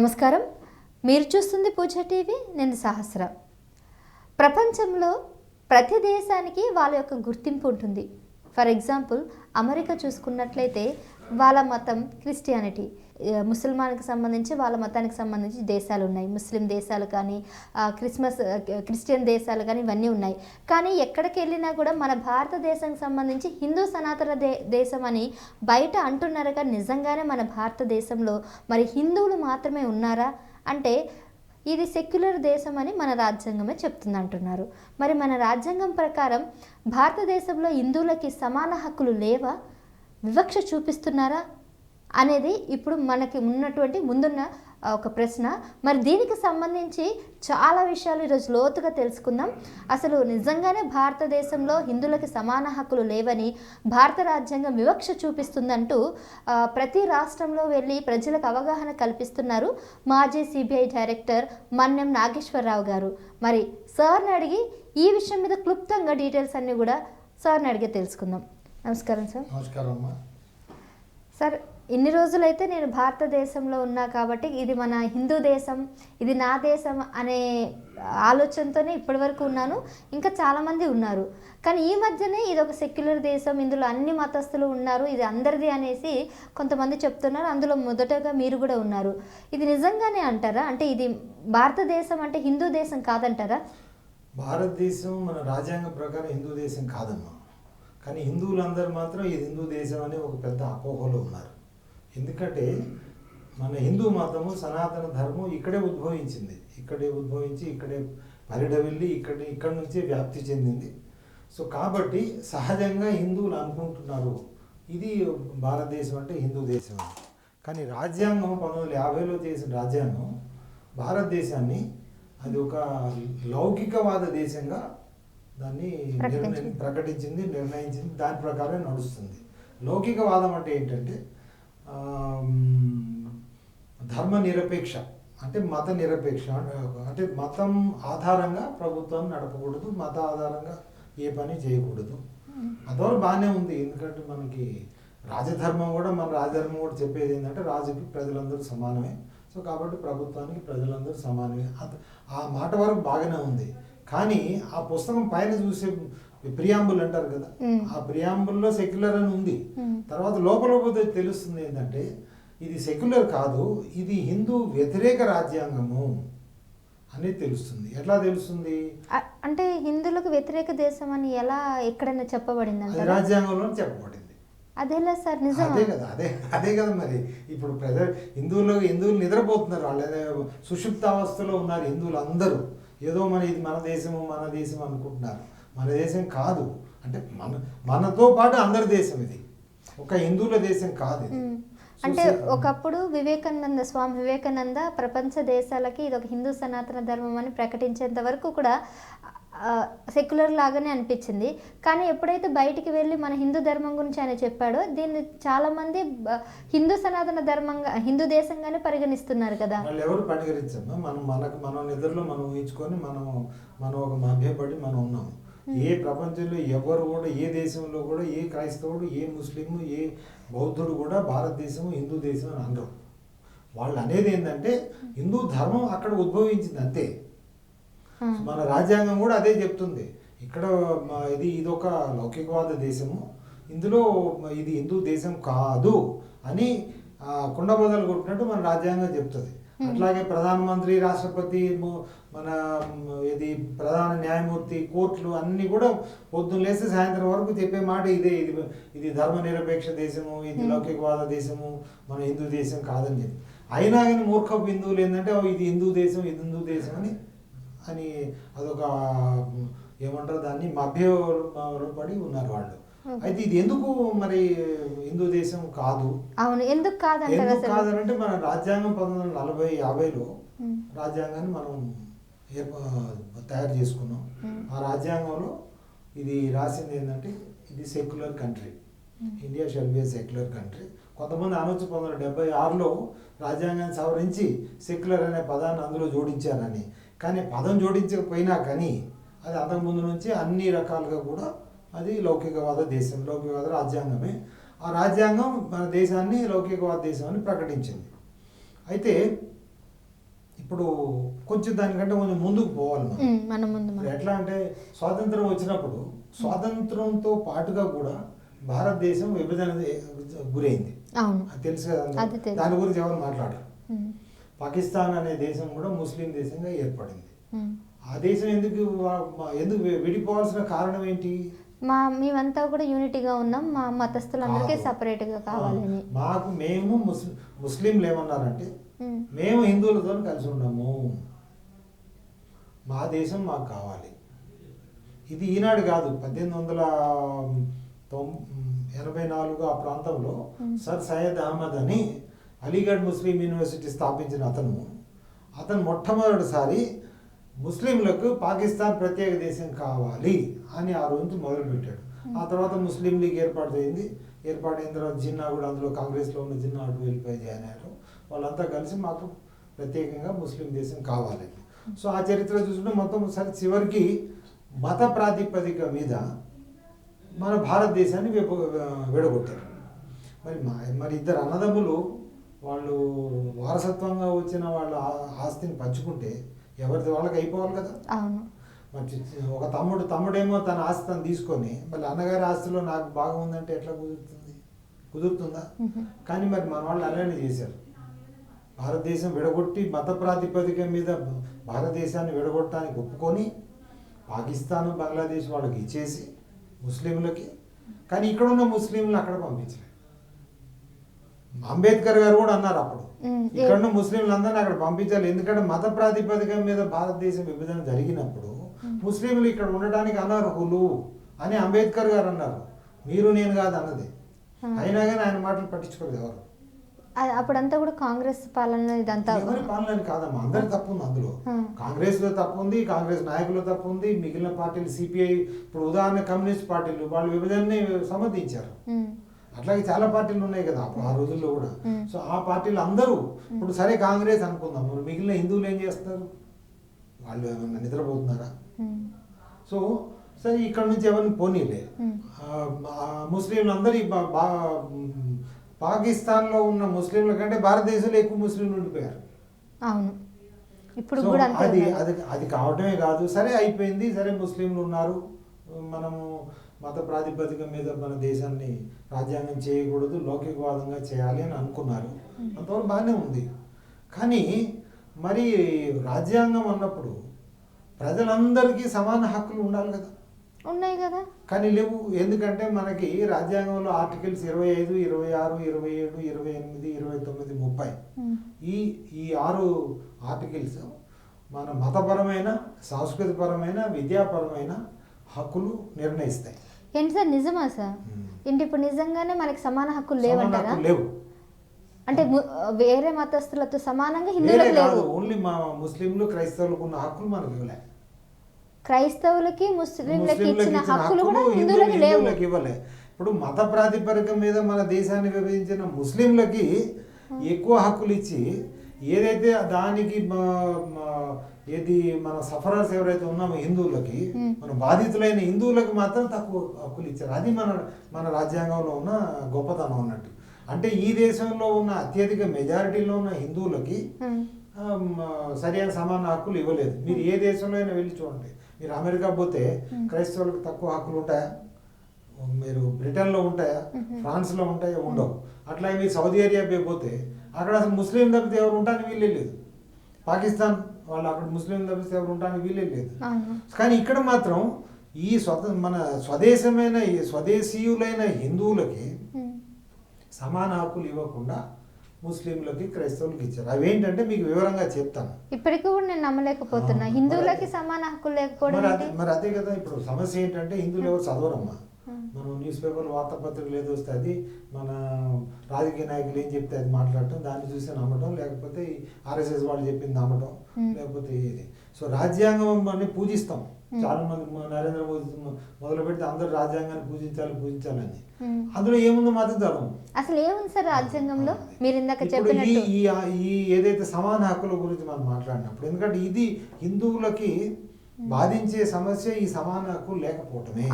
నమస్కారం. మీరు చూస్తుంది పూజ టీవీ. నేను సహస్ర. ప్రపంచంలో ప్రతి దేశానికి వాళ్ళ యొక్క గుర్తింపు ఉంటుంది. ఫర్ ఎగ్జాంపుల్ అమెరికా చూసుకున్నట్లయితే వాళ్ళ మతం క్రిస్టియానిటీ. ముసల్మాన్కి సంబంధించి వాళ్ళ మతానికి సంబంధించి దేశాలు ఉన్నాయి. ముస్లిం దేశాలు కానీ క్రిస్టియన్ దేశాలు కానీ ఇవన్నీ ఉన్నాయి. కానీ ఎక్కడికి వెళ్ళినా కూడా మన భారతదేశానికి సంబంధించి హిందూ సనాతన దేశం అని బయట అంటున్నారు. కానీ నిజంగానే మన భారతదేశంలో మరి హిందువులు మాత్రమే ఉన్నారా అంటే ఇది సెక్యులర్ దేశం అని మన రాజ్యాంగమే చెప్తుంది అంటున్నారు. మరి మన రాజ్యాంగం ప్రకారం భారతదేశంలో హిందువులకి సమాన హక్కులు లేవా, వివక్ష చూపిస్తున్నారా అనేది ఇప్పుడు మనకి ముందున్న ఒక ప్రశ్న. మరి దీనికి సంబంధించి చాలా విషయాలు ఈరోజు లోతుగా తెలుసుకుందాం. అసలు నిజంగానే భారతదేశంలో హిందువులకి సమాన హక్కులు లేవని భారత రాజ్యాంగం వివక్ష చూపిస్తుందంటూ ప్రతి రాష్ట్రంలో వెళ్ళి ప్రజలకు అవగాహన కల్పిస్తున్నారు మాజీ సిబిఐ డైరెక్టర్ మన్నెం నాగేశ్వరరావు గారు. మరి సార్ని అడిగి ఈ విషయం మీద క్లుప్తంగా డీటెయిల్స్ అన్నీ కూడా సార్ని అడిగి తెలుసుకుందాం. నమస్కారం సార్. నమస్కారం అమ్మా. సార్, ఇన్ని రోజులైతే నేను భారతదేశంలో ఉన్నా కాబట్టి ఇది మన హిందూ దేశం, ఇది నా దేశం అనే ఆలోచనతోనే ఇప్పటివరకు ఉన్నాను. ఇంకా చాలామంది ఉన్నారు. కానీ ఈ మధ్యనే ఇది ఒక సెక్యులర్ దేశం, ఇందులో అన్ని మతస్థులు ఉన్నారు, ఇది అందరిది అనేసి కొంతమంది చెప్తున్నారు. అందులో మొదటగా మీరు కూడా ఉన్నారు. ఇది నిజంగానే అంటారా? అంటే ఇది భారతదేశం అంటే హిందూ దేశం కాదంటారా? భారతదేశం మన రాజ్యాంగం ప్రకారం హిందూ దేశం కాదమ్మా. కానీ హిందువులందరూ మాత్రం ఇది హిందూ దేశం అని ఒక పెద్ద అపోహలో ఉన్నారు. ఎందుకంటే మన హిందూ మతము సనాతన ధర్మం ఇక్కడే ఉద్భవించింది, ఇక్కడే పరిడవిల్లి ఇక్కడి నుంచే వ్యాప్తి చెందింది. సో కాబట్టి సహజంగా హిందువులు అనుకుంటున్నారు ఇది భారతదేశం అంటే హిందూ దేశం అని. కానీ రాజ్యాంగం 1950లో చేసిన రాజ్యాంగం భారతదేశాన్ని అది ఒక లౌకికవాద దేశంగా దాన్ని ప్రకటించింది, నిర్ణయించింది. దాని ప్రకారం నడుస్తుంది. లౌకికవాదం అంటే ఏంటంటే ధర్మ నిరపేక్ష, అంటే మత నిరపేక్ష, అంటే మతం ఆధారంగా ప్రభుత్వాన్ని నడపకూడదు, మత ఆధారంగా ఏ పని చేయకూడదు. అదొక బాగానే ఉంది. ఎందుకంటే మనకి రాజధర్మం కూడా చెప్పేది ఏంటంటే రాజుకి ప్రజలందరూ సమానమే. సో కాబట్టి ప్రభుత్వానికి ప్రజలందరూ సమానమే. ఆ మాట వరకు బాగానే ఉంది. కానీ ఆ పుస్తకం పైన చూసే ప్రియాంబుల్ అంటారు కదా, ఆ ప్రియాంబుల్లో సెక్యులర్ అని ఉంది. తర్వాత లోపల పోతే తెలుస్తుంది ఏంటంటే ఇది సెక్యులర్ కాదు, ఇది హిందూ వ్యతిరేక రాజ్యాంగము అనేది తెలుస్తుంది. ఎట్లా తెలుస్తుంది అంటే హిందువులకు వ్యతిరేక దేశం అని ఎలా ఎక్కడైనా చెప్పబడింది? రాజ్యాంగంలో చెప్పబడింది. అదేలా సార్? నిజం అదే కదా, అదే కదా. మరి ఇప్పుడు హిందువులు నిద్రపోతున్నారు, వాళ్ళు సుషుప్తావస్థలో ఉన్నారు. హిందువులు అందరూ ఏదో ఇది మన దేశం అనుకుంటున్నారు. మన దేశం కాదు. అంటే మనతో పాటు అందరి దేశం, ఇది ఒక హిందువుల దేశం కాదు ఇది. అంటే ఒకప్పుడు స్వామి వివేకానంద ప్రపంచ దేశాలకి ఇది ఒక హిందూ సనాతన ధర్మం అని ప్రకటించేంత వరకు కూడా సెక్యులర్ లాగానే అనిపించింది. కానీ ఎప్పుడైతే బయటికి వెళ్ళి మన హిందూ ధర్మం గురించి ఆయన చెప్పాడో దీన్ని చాలామంది హిందూ సనాతన ధర్మంగా, హిందూ దేశంగానే పరిగణిస్తున్నారు కదా. వాళ్ళు ఎవరు పరిగణించమ్మా? మన నిద్రలో మనం ఊహించుకొని మనం ఒక మభ్యపడి మనం ఉన్నాము. ఏ ప్రపంచంలో ఎవరు కూడా, ఏ దేశంలో కూడా, ఏ క్రైస్తవుడు, ఏ ముస్లిం, ఏ బౌద్ధుడు కూడా భారతదేశం హిందూ దేశం అని అనరు. వాళ్ళు అనేది ఏంటంటే హిందూ ధర్మం అక్కడ ఉద్భవించింది అంతే. మన రాజ్యాంగం కూడా అదే చెప్తుంది. ఇక్కడ ఇదొక లౌకికవాద దేశము, ఇందులో ఇది హిందూ దేశం కాదు అని కుండబద్దలు కొట్టినట్టు మన రాజ్యాంగం చెప్తుంది. అట్లాగే ప్రధానమంత్రి, రాష్ట్రపతి, మన ప్రధాన న్యాయమూర్తి, కోర్టులు అన్నీ కూడా పొద్దున్న లేసి సాయంత్రం వరకు చెప్పే మాట ఇదే, ఇది ధర్మ నిరపేక్ష దేశము, ఇది లౌకికవాద దేశము, మన హిందూ దేశం కాదని చెప్పి. అయినా కానీ మూర్ఖపు హిందువులు ఏంటంటే ఇది హిందూ దేశం అని అదొక ఏమంటారు దాన్ని మభ్యపడి ఉన్నారు వాళ్ళు. అయితే ఇది ఎందుకు మరి హిందూ దేశం కాదు? అవును, ఎందుకు కాదంటే మన రాజ్యాంగం 1940-50లో రాజ్యాంగాన్ని మనం తయారు చేసుకున్నాం. ఆ రాజ్యాంగంలో ఇది రాసింది ఏంటంటే ఇది secular country, India shall be a secular country. కొంతమంది అనొచ్చు 1976లో రాజ్యాంగాన్ని సవరించి సెక్యులర్ అనే పదాన్ని అందులో జోడించారని. కానీ పదం జోడించకపోయినా కానీ అది అంతకుముందు నుంచి అన్ని రకాలుగా కూడా అది లౌకికవాద రాజ్యాంగమే. ఆ రాజ్యాంగం మన దేశాన్ని లౌకికవాద దేశం అని ప్రకటించింది. అయితే ఇప్పుడు కొంచెం దానికంటే కొంచెం ముందుకు పోవాలి మనం. మన ముందు ఇప్పుడు ఎట్లా అంటే స్వాతంత్రం వచ్చినప్పుడు స్వాతంత్రంతో పాటుగా కూడా భారతదేశం విభజన గురైంది. అవును, అది తెలుసు కదా అది అందరికీ. తెలుసు. దాని గురించి ఎవరు మాట్లాడరు. ఉమ్, పాకిస్తాన్ అనే దేశం కూడా ముస్లిం దేశంగా ఏర్పడింది. ఉమ్. ఆ దేశం ఎందుకు విడిపోవాల్సిన కారణం ఏంటి? మేమంతా కూడా యూనిటీగా ఉన్నాం, మా మతస్థులందరికీ కాదు. సపరేట్గా కావాలని. మేము ముస్లింలు ఏమన్నారంటే ఉమ్, మేము హిందువులతో కలిసి ఉన్నాము, మా దేశం మాకు కావాలి. ఇది ఈనాడు కాదు, 1884 ఆ ప్రాంతంలో సర్ సయ్యద్ అహ్మద్ అని అలీగఢ్ ముస్లిం యూనివర్సిటీ స్థాపించిన అతను మొట్టమొదటిసారి ముస్లింలకు పాకిస్తాన్ ప్రత్యేక దేశం కావాలి అని ఆ రోజు మొదలుపెట్టాడు. ఆ తర్వాత ముస్లిం లీగ్ ఏర్పాటైన తర్వాత జిన్నా కూడా అందులో కాంగ్రెస్లో ఉన్న జిన్నా అటు వెళ్ళిపోయి జాయిన్ అయ్యారు. వాళ్ళంతా కలిసి మాకు ప్రత్యేకంగా ముస్లిం దేశం కావాలని. సో ఆ చరిత్ర చూసుకుంటే మొత్తం సరే చివరికి మత ప్రాతిపదిక మీద మన భారతదేశాన్ని విడగొట్టారు. మరి ఇద్దరు అన్నదమ్ములు వాళ్ళు వారసత్వంగా వచ్చిన వాళ్ళ ఆస్తిని పంచుకుంటే ఎవరిది వాళ్ళకి అయిపోవాలి కదా. అవును. మరి ఒక తమ్ముడేమో తన ఆస్తి తను తీసుకొని మళ్ళీ అన్నగారి ఆస్తిలో నాకు బాగా ఉందంటే ఎట్లా కుదురుతుందా? కానీ మరి మన వాళ్ళు అలానే చేశారు. భారతదేశం విడగొట్టి మత ప్రాతిపదిక మీద భారతదేశాన్ని విడగొట్టడానికి ఒప్పుకొని పాకిస్తాన్ బంగ్లాదేశ్ వాళ్ళకి ఇచ్చేసి ముస్లింలకి, కానీ ఇక్కడ ఉన్న ముస్లింలు అక్కడ పంపించలేదు. అంబేద్కర్ గారు కూడా అన్నారు అప్పుడు ఇక్కడ ఉన్న ముస్లింలందరినీ అక్కడ పంపించాలి, ఎందుకంటే మత ప్రాతిపదిక మీద భారతదేశం విభజన జరిగినప్పుడు ముస్లింలు ఇక్కడ ఉండటానికి అనర్హులు అని అంబేద్కర్ గారు అన్నారు. మీరు నేను కాదు అన్నది. అయినా కానీ ఆయన మాటలు పట్టించుకోలేదు ఎవరు. అప్పుడంతా కూడా కాంగ్రెస్ పాలన ఇదంతా ఎవరి పాలన కాదమ్మా, అందరి తప్పు ఉంది అందులో. కాంగ్రెస్ లో తప్పు ఉంది, కాంగ్రెస్ నాయకుల తప్పు ఉంది, మిగిలిన పార్టీలు సిపిఐ, ఇప్పుడు ఉదాహరణ కమ్యూనిస్ట్ పార్టీలు వాళ్ళు విభజనని సమర్థించారు. అట్లాగే చాలా పార్టీలు ఉన్నాయి కదా ఆ రోజుల్లో కూడా. సో ఆ పార్టీలు అందరూ ఇప్పుడు సరే కాంగ్రెస్ అనుకుందాం, మరి మిగిలిన హిందువులు ఏం చేస్తారు? వాళ్ళు ఏమన్నా నిద్రపోతున్నారా? సో సరే ఇక్కడ నుంచి ఎవరిని పోనీలే. ముస్లింలు అందరూ పాకిస్తాన్లో ఉన్న ముస్లింల కంటే భారతదేశంలో ఎక్కువ ముస్లింలు ఉండిపోయారు. అవును, ఇప్పుడు కూడా అది కావటమే కాదు, సరే అయిపోయింది, సరే ముస్లింలు ఉన్నారు, మనము మత ప్రాతిపదిక మీద మన దేశాన్ని రాజ్యాంగం చేయకూడదు, లౌకికవాదంగా చేయాలి అని అనుకున్నారు. అంతవరకు బాగానే ఉంది. కానీ మరి రాజ్యాంగం అన్నప్పుడు ప్రజలందరికీ సమాన హక్కులు ఉండాలి కదా. ఉన్నాయి కదా, కానీ లేవు. ఎందుకంటే మనకి రాజ్యాంగంలో ఆర్టికల్స్ 25, 26, 27, 28, 29, 30 ఈ 6 ఆర్టికల్స్ మన మతపరమైన, సాంస్కృతికపరమైన, విద్యాపరమైన హక్కులు నిర్ణయిస్తాయి. ఏంటి సార్, నిజమా సార్? ఏంటి ఇప్పుడు నిజంగానే మనకి సమాన హక్కులు లేవంటారా? లేవు. అంటే వేరే మతస్థులతో సమానంగా హిందువులకు లేవు. ఓన్లీ మా ముస్లింలు క్రైస్తవులకు ఉన్న హక్కులు మనకి ఇవ్వలే. క్రైస్తవులకి ముస్లింలకి ఇచ్చిన హక్కులు కూడా హిందువులకి లేవు. ఇవ్వలే. ఇప్పుడు మత ప్రాతిపదిక మీద మన దేశాన్ని విభజించిన ముస్లింలకి ఎక్కువ హక్కులు ఇచ్చి, ఏదైతే దానికి ఏది మన సఫరర్స్ ఎవరైతే ఉన్నామో హిందువులకి, మన బాధితులైన హిందువులకి మాత్రం తక్కువ హక్కులు ఇచ్చారు. అది మన రాజ్యాంగంలో ఉన్న గొప్పతనం అన్నట్టు. అంటే ఈ దేశంలో ఉన్న అత్యధిక మెజారిటీలో ఉన్న హిందువులకి సరైన సమాన హక్కులు ఇవ్వలేదు. మీరు ఏ దేశంలో అయినా వెళ్ళి చూడండి. మీరు అమెరికా పోతే క్రైస్తవులకు తక్కువ హక్కులు ఉంటాయా? మీరు బ్రిటన్లో ఉంటాయా? ఫ్రాన్స్లో ఉంటాయా? ఉండవు. అట్లాగే మీరు సౌదీ అరేబియా పోతే అక్కడ అసలు ముస్లిం తప్పితే ఎవరు ఉండడానికి వీళ్ళే లేదు. పాకిస్తాన్ వాళ్ళు అక్కడ ముస్లిం తప్పితే ఎవరు ఉండడానికి వీళ్ళే లేదు. కానీ ఇక్కడ మాత్రం ఈ మన స్వదేశీయులైన హిందువులకి సమాన హక్కులు ఇవ్వకుండా ముస్లింలకి, క్రైస్తవులకి ఇచ్చారు. అవేంటంటే మీకు వివరంగా చెప్తాను. ఇప్పటికీ కూడా నేను నమ్మలేకపోతున్నా, హిందువులకి సమాన హక్కులు లేకపోవడం. మరి అదే కదా ఇప్పుడు సమస్య ఏంటంటే హిందువులు ఎవరు చదవరమ్మా. మనం న్యూస్ పేపర్లు, వార్తాపత్రికలు ఏదో వస్తే అది మన రాజకీయ నాయకులు ఏం చెప్తే అది మాట్లాడటం, దాన్ని చూసి నమ్మటం, లేకపోతే ఆర్ఎస్ఎస్ వాళ్ళు చెప్పింది నమ్మటం, లేకపోతే ఇది. సో రాజ్యాంగం అని పూజిస్తాం. చాలా మంది నరేంద్ర మోదీ మొదలు పెడితే అందరూ రాజ్యాంగాన్ని పూజించాలని. అందులో ఏముందో మాత్రం చదవం. అసలు ఏముంది సార్ రాజ్యాంగంలో? మీరు ఇందాక చెప్పినట్టు ఈ ఏదైతే సమాన హక్కుల గురించి మనం మాట్లాడినప్పుడు, ఎందుకంటే ఇది హిందువులకి బాధించే సమస్య ఈ సమాన హక్కులు లేకపోవటమే.